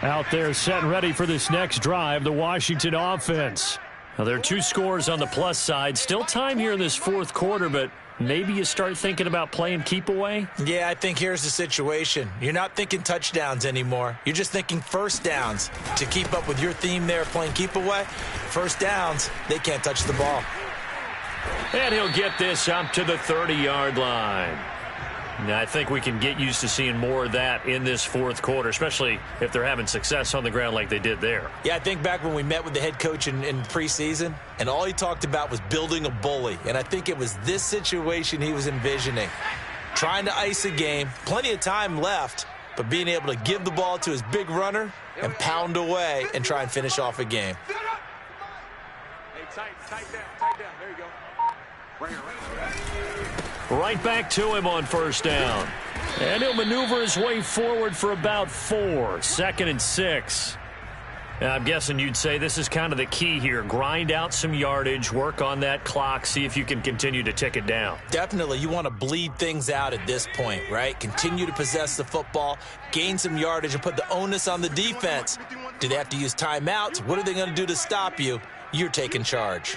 Out there set and ready for this next drive, the Washington offense. Now, there are 2 scores on the plus side. Still time here in this 4th quarter, but maybe you start thinking about playing keep away? Yeah, I think here's the situation. You're not thinking touchdowns anymore. You're just thinking first downs. To keep up with your theme there, playing keep away, first downs, they can't touch the ball. And he'll get this up to the 30-yard line. Now, I think we can get used to seeing more of that in this 4th quarter, especially if they're having success on the ground like they did there. Yeah, I think back when we met with the head coach in preseason, and all he talked about was building a bully. And I think it was this situation he was envisioning. Trying to ice a game, plenty of time left, but being able to give the ball to his big runner and pound away and try and finish off a game. Hey, tight down. There you go. Right back to him on first down. And he'll maneuver his way forward for about 4. 2nd and 6. I'm guessing you'd say this is kind of the key here. Grind out some yardage, work on that clock, see if you can continue to tick it down. Definitely. You want to bleed things out at this point, right? Continue to possess the football, gain some yardage, and put the onus on the defense. Do they have to use timeouts? What are they going to do to stop you? You're taking charge.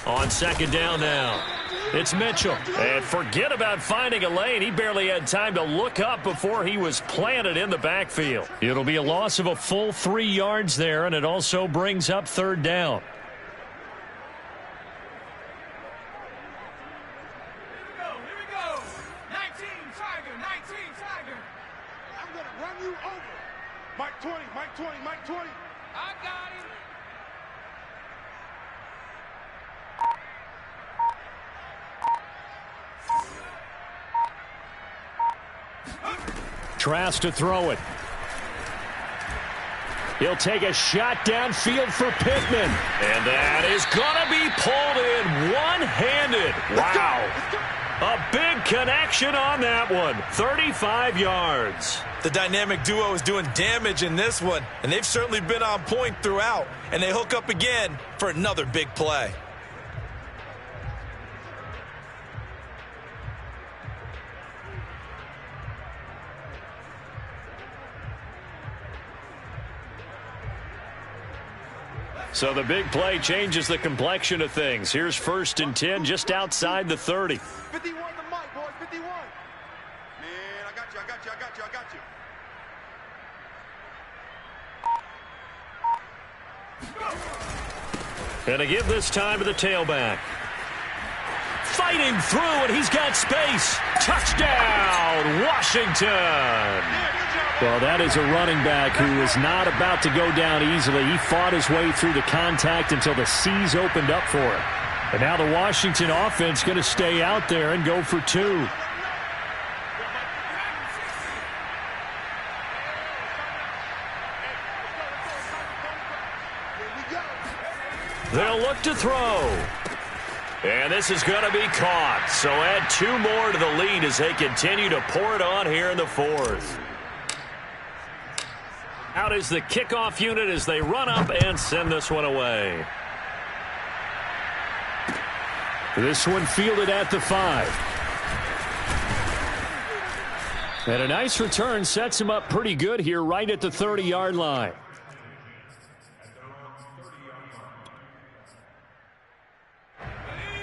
On 2nd down now, it's Mitchell. And forget about finding a lane. He barely had time to look up before he was planted in the backfield. It'll be a loss of a full 3 yards there, and it also brings up 3rd down. Here we go. 19 Tiger. I'm going to run you over. Mike 20. I got him. Trask to throw it. He'll take a shot downfield for Pittman. And that is going to be pulled in one-handed. Wow. A big connection on that one. 35 yards. The dynamic duo is doing damage in this one, and they've certainly been on point throughout. And they hook up again for another big play. So the big play changes the complexion of things. Here's 1st and 10 just outside the 30. 51 to Mike, boys. 51. Man, I got you. And to give this time to the tailback. Fighting through, and he's got space. Touchdown, Washington. Well, that is a running back who is not about to go down easily. He fought his way through the contact until the seas opened up for him. And now the Washington offense going to stay out there and go for 2. They'll look to throw. And this is going to be caught. So add 2 more to the lead as they continue to pour it on here in the 4th. Out is the kickoff unit as they run up and send this one away. This one fielded at the 5. And a nice return sets him up pretty good here right at the 30-yard line.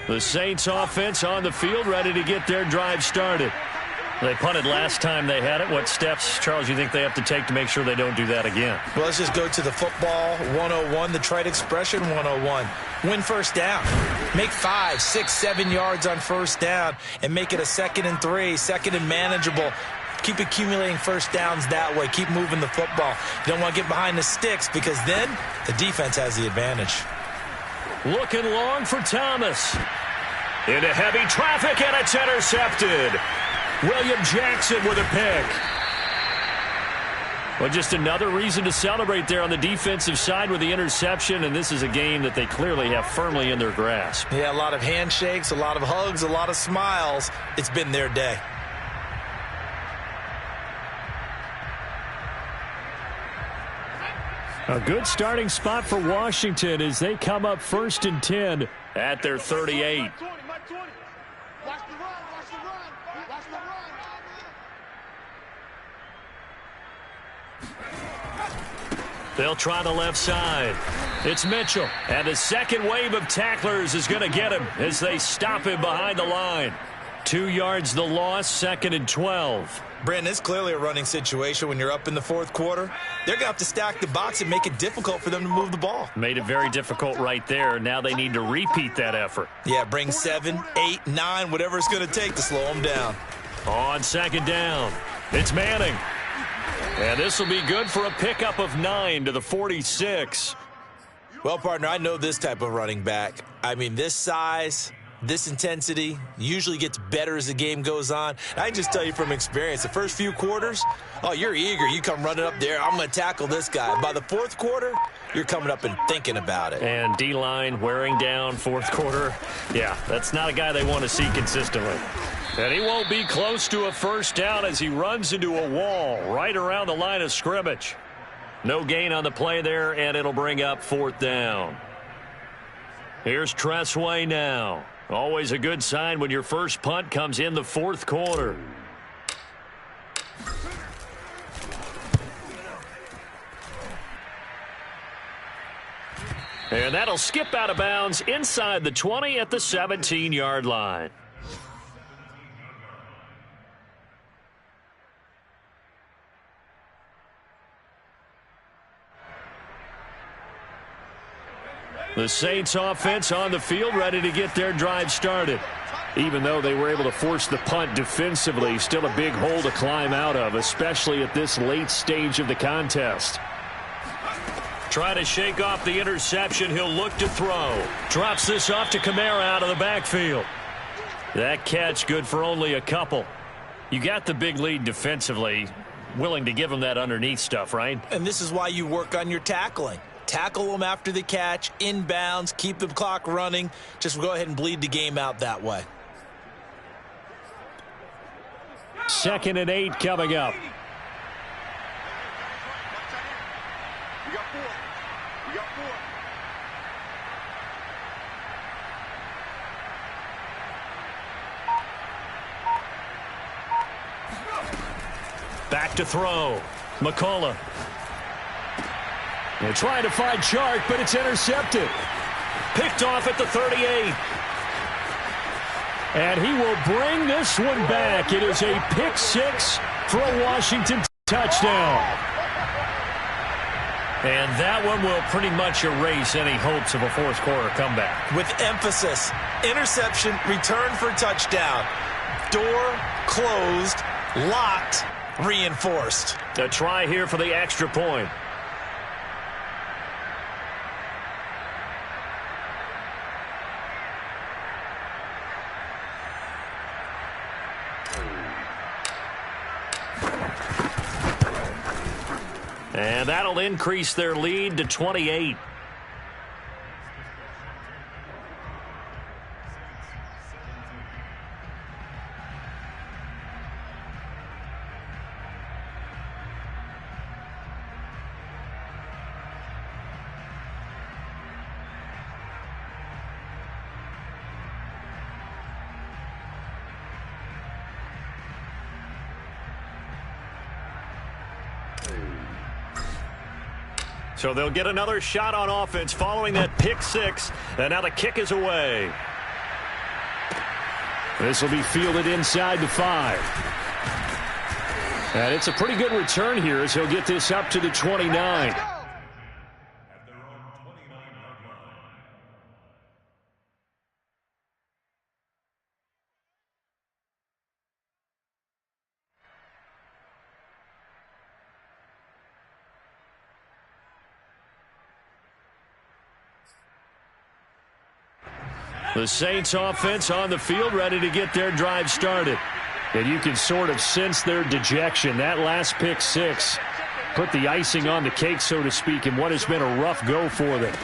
The Saints offense on the field ready to get their drive started. They punted last time they had it. What steps, Charles, you think they have to take to make sure they don't do that again? Well, let's just go to the football 101, the trite expression 101. Win first down. Make 5, 6, 7 yards on first down and make it a 2nd and 3, 2nd and manageable. Keep accumulating first downs that way. Keep moving the football. You don't want to get behind the sticks because then the defense has the advantage. Looking long for Thomas. Into heavy traffic, and it's intercepted. William Jackson with a pick. Well, just another reason to celebrate there on the defensive side with the interception, and this is a game that they clearly have firmly in their grasp. Yeah, a lot of handshakes, a lot of hugs, a lot of smiles. It's been their day. A good starting spot for Washington as they come up 1st and 10 at their 38. They'll try the left side. It's Mitchell. And the second wave of tacklers is going to get him as they stop him behind the line. 2 yards the loss, 2nd and 12. Brandon, it's clearly a running situation when you're up in the 4th quarter. They're going to have to stack the box and make it difficult for them to move the ball. Made it very difficult right there. Now they need to repeat that effort. Yeah, bring 7, 8, 9, whatever it's going to take to slow them down. On 2nd down, it's Manning. And this will be good for a pickup of 9 to the 46. Well, partner, I know this type of running back. I mean, this size, this intensity usually gets better as the game goes on. I can just tell you from experience, the first few quarters, oh, you're eager. You come running up there, I'm going to tackle this guy. By the 4th quarter, you're coming up and thinking about it. And D-line wearing down 4th quarter. Yeah, that's not a guy they want to see consistently. And he won't be close to a first down as he runs into a wall right around the line of scrimmage. No gain on the play there, and it'll bring up 4th down. Here's Tressway now. Always a good sign when your first punt comes in the 4th quarter. And that'll skip out of bounds inside the 20 at the 17-yard line. The Saints offense on the field ready to get their drive started. Even though they were able to force the punt defensively, still a big hole to climb out of, especially at this late stage of the contest. Trying to shake off the interception. He'll look to throw. Drops this off to Kamara out of the backfield. That catch good for only a couple. You got the big lead defensively. Willing to give him that underneath stuff, right? And this is why you work on your tackling. Tackle them after the catch, inbounds, keep the clock running. Just go ahead and bleed the game out that way. 2nd and 8 coming up. We got 4. We got 4. Back to throw. McCullough. They're trying to find Chark, but it's intercepted. Picked off at the 38. And he will bring this one back. It is a pick 6 for a Washington touchdown. And that one will pretty much erase any hopes of a 4th quarter comeback. With emphasis, interception, return for touchdown. Door closed, locked, reinforced. A try here for the extra point. And that'll increase their lead to 28. So they'll get another shot on offense following that pick six, and now the kick is away. This will be fielded inside the 5. And it's a pretty good return here as he'll get this up to the 29. The Saints offense on the field, ready to get their drive started. And you can sort of sense their dejection. That last pick six put the icing on the cake, so to speak, in what has been a rough go for them.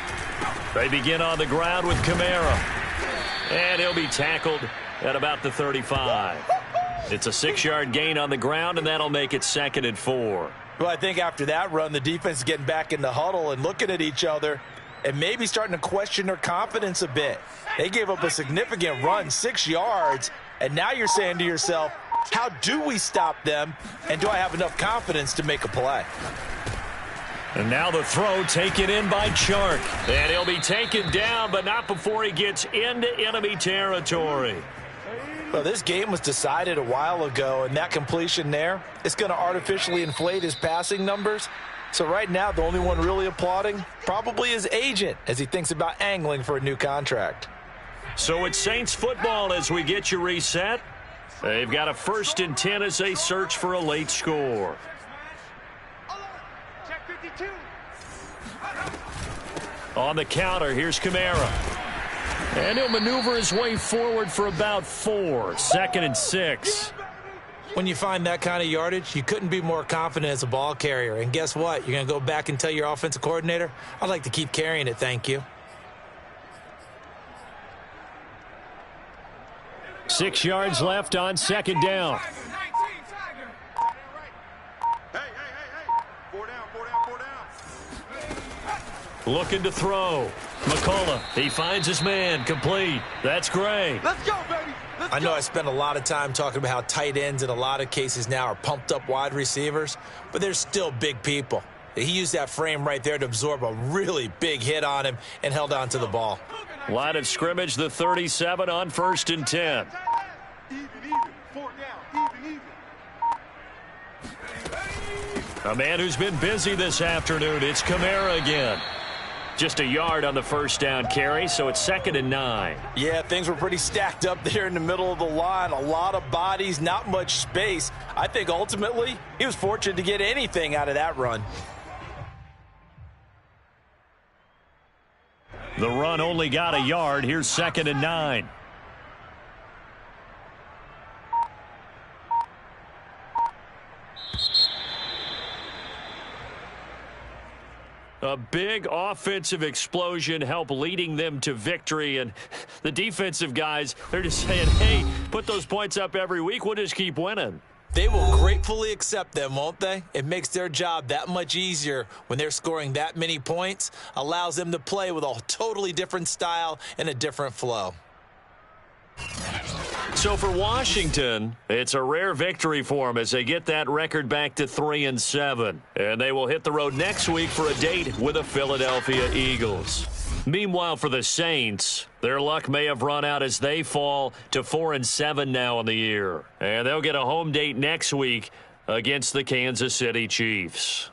They begin on the ground with Kamara. And he'll be tackled at about the 35. It's a 6-yard gain on the ground, and that'll make it 2nd and 4. Well, I think after that run, the defense is getting back in the huddle and looking at each other and maybe starting to question their confidence a bit. They gave up a significant run, 6 yards, and now you're saying to yourself, how do we stop them, and do I have enough confidence to make a play? And now the throw taken in by Chark. And he'll be taken down, but not before he gets into enemy territory. Well, this game was decided a while ago, and that completion there is going to artificially inflate his passing numbers. So right now, the only one really applauding probably his agent as he thinks about angling for a new contract. So it's Saints football as we get you reset. They've got a 1st and 10 as they search for a late score. Check 52. On the counter, here's Kamara. And he'll maneuver his way forward for about 4. 2nd and 6. When you find that kind of yardage, you couldn't be more confident as a ball carrier. And guess what? You're going to go back and tell your offensive coordinator, I'd like to keep carrying it, thank you. 6 yards left on 2nd down. Hey. 4 down. Looking to throw. McCullough, he finds his man, complete. That's Gray. Let's go, baby. I know I spend a lot of time talking about how tight ends in a lot of cases now are pumped up wide receivers, but they're still big people. He used that frame right there to absorb a really big hit on him and held on to the ball. Line of scrimmage, the 37 on 1st and 10. Even. 4 down. Even. A man who's been busy this afternoon. It's Kamara again. Just a yard on the 1st down carry, so it's 2nd and 9. Yeah, things were pretty stacked up there in the middle of the line. A lot of bodies, not much space. I think ultimately he was fortunate to get anything out of that run. The run only got a yard. Here's 2nd and 9. A big offensive explosion helped leading them to victory. And the defensive guys, they're just saying, hey, put those points up every week. We'll just keep winning. They will gratefully accept them, won't they? It makes their job that much easier when they're scoring that many points. Allows them to play with a totally different style and a different flow. So for Washington, it's a rare victory for them as they get that record back to 3-7. And they will hit the road next week for a date with the Philadelphia Eagles. Meanwhile, for the Saints, their luck may have run out as they fall to 4-7 now in the year. And they'll get a home date next week against the Kansas City Chiefs.